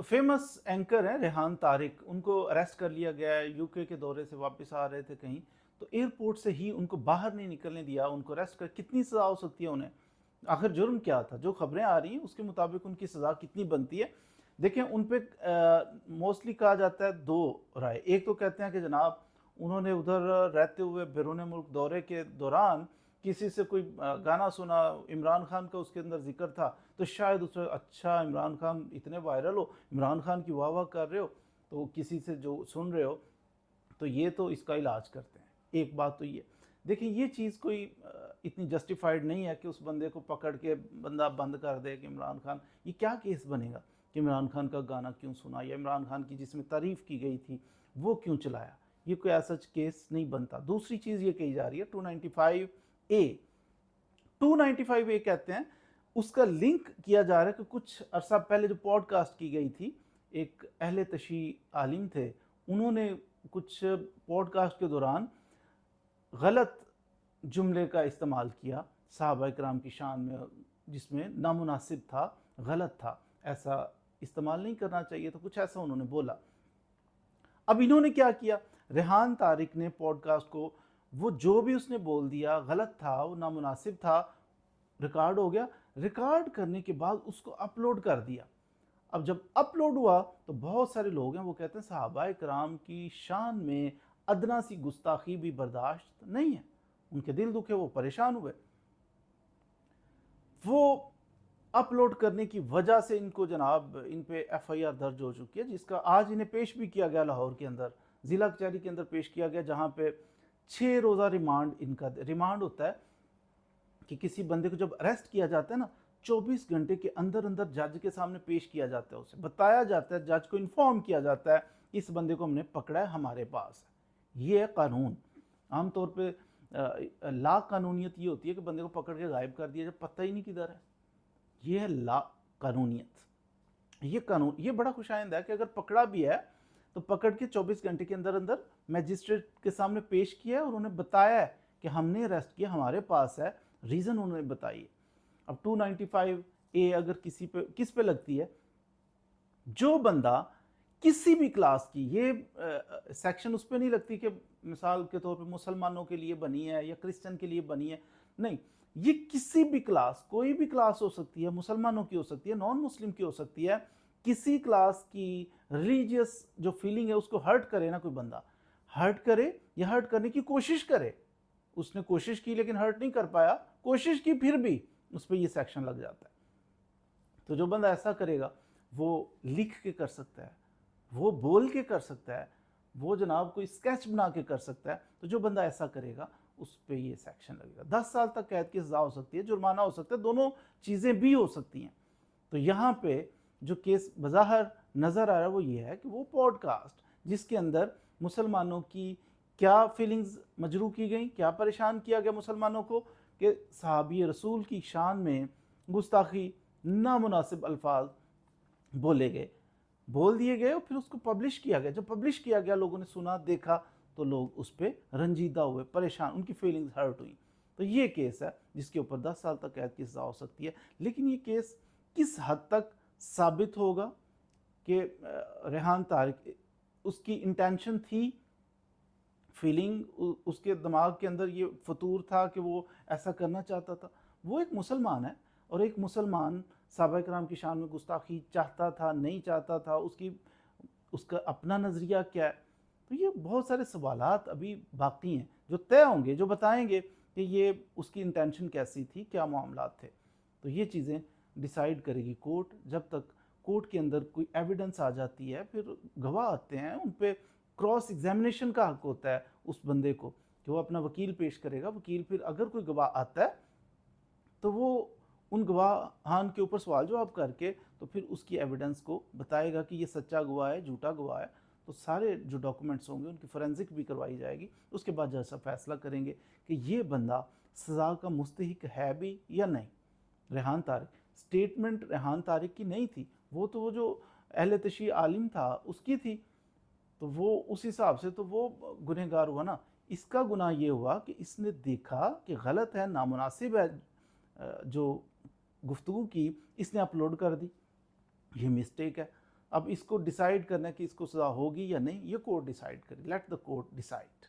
Famous anchor हैं रेहान तारिक, उनको arrest कर लिया गया है। यूके के दौरे से वापस आ रहे थे कहीं, तो एयरपोर्ट से ही उनको बाहर नहीं निकलने दिया, उनको अरेस्ट कर। कितनी सज़ा हो सकती है उन्हें? आखिर जुर्म क्या था? जो खबरें आ रही हैं उसके मुताबिक उनकी सज़ा कितनी बनती है? देखें, उन पे मोस्टली कहा जाता है दो राय। एक तो कहते हैं कि जनाब उन्होंने उधर रहते हुए बैरून मुल्क दौरे के दौरान किसी से कोई गाना सुना, इमरान खान का उसके अंदर जिक्र था, तो शायद उसे अच्छा इमरान खान इतने वायरल हो, इमरान खान की वाह वाह कर रहे हो, तो किसी से जो सुन रहे हो तो ये तो इसका इलाज करते हैं। एक बात तो ये देखिए, ये चीज़ कोई इतनी जस्टिफाइड नहीं है कि उस बंदे को पकड़ के बंदा बंद कर दे कि इमरान खान, ये क्या केस बनेगा कि इमरान खान का गाना क्यों सुना, या इमरान खान की जिसमें तारीफ़ की गई थी वो क्यों चलाया? ये कोई ऐसा केस नहीं बनता। दूसरी चीज़ ये कही जा रही है 295A, 295A कहते हैं, उसका लिंक किया जा रहा है कि कुछ अरसा पहले जो पॉडकास्ट की गई थी, एक अहले तशी आलिम थे, उन्होंने कुछ पॉडकास्ट के दौरान गलत जुमले का इस्तेमाल किया सहाबा किराम की शान में, जिसमें नामुनासिब था, गलत था, ऐसा इस्तेमाल नहीं करना चाहिए, तो कुछ ऐसा उन्होंने बोला। अब इन्होंने क्या किया, रेहान तारिक ने पॉडकास्ट को, वो जो भी उसने बोल दिया गलत था, वो नामुनासिब था, रिकॉर्ड हो गया। रिकॉर्ड करने के बाद उसको अपलोड कर दिया। अब जब अपलोड हुआ तो बहुत सारे लोग हैं वो कहते हैं सहाबाए किराम की शान में अदना सी गुस्ताखी भी बर्दाश्त नहीं है। उनके दिल दुखे, वो परेशान हुए। वो अपलोड करने की वजह से इनको जनाब इन पे FIR दर्ज हो चुकी है, जिसका आज इन्हें पेश भी किया गया लाहौर के अंदर, ज़िला कचहरी के अंदर पेश किया गया, जहाँ पे 6 रोज़ा रिमांड, इनका रिमांड होता है कि किसी बंदे को जब अरेस्ट किया जाता है ना, 24 घंटे के अंदर अंदर जज के सामने पेश किया जाता है, उसे बताया जाता है, जज को इन्फॉर्म किया जाता है इस बंदे को हमने पकड़ा है, हमारे पास है। ये है कानून। आमतौर पे ला कानूनियत ये होती है कि बंदे को पकड़ के गायब कर दिया जब पता ही नहीं किधर है। ये है ला कानूनियत। ये कानून ये बड़ा खुशाइंद है कि अगर पकड़ा भी है तो पकड़ के 24 घंटे के अंदर अंदर मैजिस्ट्रेट के सामने पेश किया है और उन्हें बताया है कि हमने अरेस्ट किया, हमारे पास है, रीज़न उन्होंने बताइए। अब 295A अगर किस पे लगती है, जो बंदा किसी भी क्लास की, ये सेक्शन उस पर नहीं लगती कि मिसाल के तौर पे मुसलमानों के लिए बनी है या क्रिश्चियन के लिए बनी है, नहीं, ये किसी भी क्लास, कोई भी क्लास हो सकती है, मुसलमानों की हो सकती है, नॉन मुस्लिम की हो सकती है, किसी क्लास की रिलीजियस जो फीलिंग है उसको हर्ट करे ना कोई बंदा, हर्ट करे या हर्ट करने की कोशिश करे, उसने कोशिश की लेकिन हर्ट नहीं कर पाया, कोशिश की फिर भी, उस पर ये सेक्शन लग जाता है। तो जो बंदा ऐसा करेगा वो लिख के कर सकता है, वो बोल के कर सकता है, वो जनाब कोई स्केच बना के कर सकता है। तो जो बंदा ऐसा करेगा उस पर ये सेक्शन लगेगा, 10 साल तक कैद की सज़ा हो सकती है, जुर्माना हो सकता है, दोनों चीज़ें भी हो सकती हैं। तो यहाँ पे जो केस बज़ाहिर नज़र आ रहा है वो ये है कि वो पॉडकास्ट जिसके अंदर मुसलमानों की क्या फीलिंग्स मजरू की गई, क्या परेशान किया गया मुसलमानों को, कि सहाबी रसूल की शान में गुस्ताखी, नामुनासिब अल्फाज बोल दिए गए और फिर उसको पब्लिश किया गया। जब पब्लिश किया गया, लोगों ने सुना, देखा, तो लोग उस पर रंजीदा हुए, परेशान, उनकी फीलिंग्स हर्ट हुई। तो ये केस है जिसके ऊपर 10 साल तक कैद की सज़ा हो सकती है। लेकिन ये केस किस हद तक साबित होगा कि रेहान तारिक, उसकी इंटेंशन थी, फीलिंग उसके दिमाग के अंदर ये फतूर था कि वो ऐसा करना चाहता था। वो एक मुसलमान है और एक मुसलमान सहाबा किराम की शान में गुस्ताखी चाहता था, नहीं चाहता था, उसका अपना नज़रिया क्या है। तो ये बहुत सारे सवालात अभी बाकी हैं जो तय होंगे, जो बताएंगे कि ये उसकी इंटेंशन कैसी थी, क्या मामलात थे। तो ये चीज़ें डिसाइड करेगी कोर्ट। जब तक कोर्ट के अंदर कोई एविडेंस आ जाती है, फिर गवाह आते हैं, उन पे क्रॉस एग्जामिनेशन का हक होता है उस बंदे को कि वो अपना वकील पेश करेगा। वकील फिर अगर कोई गवाह आता है तो वो उन गवाहान के ऊपर सवाल जवाब करके तो फिर उसकी एविडेंस को बताएगा कि ये सच्चा गवाह है, झूठा गवाह है। तो सारे जो डॉक्यूमेंट्स होंगे उनकी फोरेंसिक भी करवाई जाएगी। उसके बाद जैसा फैसला करेंगे कि ये बंदा सज़ा का मुस्तहिक है भी या नहीं। रेहान तारिक, स्टेटमेंट रेहान तारिक की नहीं थी, वो जो अहले तशी आलिम था उसकी थी, तो वो उस हिसाब से तो वो गुनहगार हुआ ना। इसका गुनाह ये हुआ कि इसने देखा कि गलत है, नामुनासिब है, जो गुफ्तगू की, इसने अपलोड कर दी, ये मिस्टेक है। اب اس کو ڈیسائیڈ کرنا ہے کہ اس کو سزا ہوگی یا نہیں، یہ کورٹ ڈیسائیڈ کرے، لیٹ دا کورٹ ڈیسائیڈ.